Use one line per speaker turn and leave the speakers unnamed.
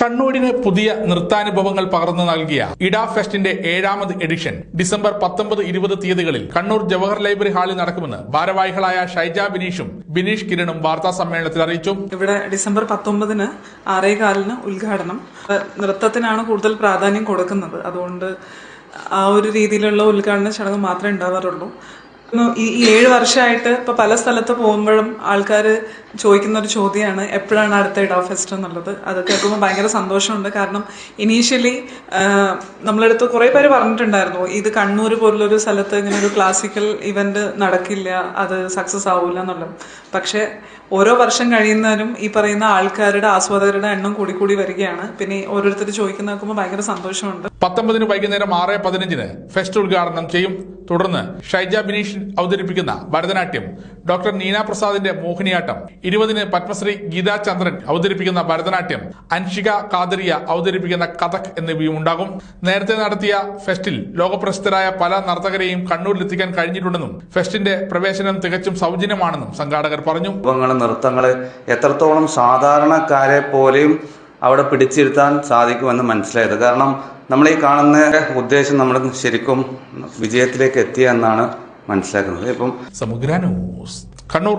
കണ്ണൂരിന് പുതിയ നൃത്താനുഭവങ്ങൾ പകർന്നു നൽകിയ ഇഡ ഫെസ്റ്റിന്റെ 7ാമത് എഡിഷൻ ഡിസംബർ 19-20 തീയതികളിൽ കണ്ണൂർ ജവഹർ ലൈബ്രറി ഹാളിൽ നടക്കുമെന്ന് ഭാരവാഹികളായ ഷൈജ ബിനീഷും ബിനീഷ് കിരണും വാർത്താ സമ്മേളനത്തിൽ അറിയിച്ചു.
ഇവിടെ ഡിസംബർ 19-ന് 6:15 ഉദ്ഘാടനം. നൃത്തത്തിനാണ് കൂടുതൽ പ്രാധാന്യം കൊടുക്കുന്നത്. അതുകൊണ്ട് ആ ഒരു രീതിയിലുള്ള ഉദ്ഘാടന ചടങ്ങ് മാത്രമേ ഉണ്ടാവാറുള്ളൂ. ഈ 7 വർഷമായിട്ട് ഇപ്പൊ പല സ്ഥലത്ത് പോകുമ്പോഴും ആൾക്കാർ ചോദിക്കുന്ന ഒരു ചോദ്യമാണ് എപ്പോഴാണ് അടുത്ത ഇഡ ഫെസ്റ്റ് എന്നുള്ളത്. അത് കേൾക്കുമ്പോൾ ഭയങ്കര സന്തോഷമുണ്ട്. കാരണം ഇനീഷ്യലി നമ്മളടുത്ത് കുറേ പേര് പറഞ്ഞിട്ടുണ്ടായിരുന്നു ഇത് കണ്ണൂർ പോലുള്ളൊരു സ്ഥലത്ത് ഇങ്ങനെ ഒരു ക്ലാസിക്കൽ ഇവന്റ് നടക്കില്ല, അത് സക്സസ് ആവില്ല എന്നുള്ളത്. പക്ഷെ ഓരോ വർഷം കഴിയുന്നതിനും ഈ പറയുന്ന ആൾക്കാരുടെ ആസ്വാദകരുടെ എണ്ണം കൂടി വരികയാണ്. പിന്നെ ഓരോരുത്തർ ചോദിക്കുന്ന നോക്കുമ്പോൾ ഭയങ്കര സന്തോഷമുണ്ട്.
19-ന് വൈകുന്നേരം 6:15-ന് ഫെസ്റ്റ് ഉദ്ഘാടനം ചെയ്യും. തുടർന്ന് ഷൈജ ബിനീഷ് അവതരിപ്പിക്കുന്ന ഭരതനാട്യം, ഡോക്ടർ നീന പ്രസാദിന്റെ മോഹിനിയാട്ടം, 20-ന് പത്മശ്രീ ഗീതാ ചന്ദ്രൻ അവതരിപ്പിക്കുന്ന ഭരതനാട്യം, അൻഷിക കാദരിയ അവതരിപ്പിക്കുന്ന കഥക് എന്നിവയും ഉണ്ടാകും. നേരത്തെ നടത്തിയ ഫെസ്റ്റിൽ ലോകപ്രസിദ്ധരായ പല നർത്തകരെയും കണ്ണൂരിലെത്തിക്കാൻ കഴിഞ്ഞിട്ടുണ്ടെന്നും ഫെസ്റ്റിന്റെ പ്രവേശനം തികച്ചും സൗജന്യമാണെന്നും സംഘാടകർ പറഞ്ഞു.
നൃത്തങ്ങള് എത്രത്തോളം സാധാരണക്കാരെ പോലെയും അവിടെ പിടിച്ചിരുത്താൻ സാധിക്കുമെന്ന് മനസ്സിലായത്. കാരണം നമ്മൾ ഈ കാണുന്ന ഉദ്ദേശം നമ്മൾ ശരിക്കും വിജയത്തിലേക്ക് എത്തിയ എന്നാണ് മനസ്സിലാക്കുന്നത്. ഇപ്പം
സമഗ്ര ന്യൂസ്, കണ്ണൂർ.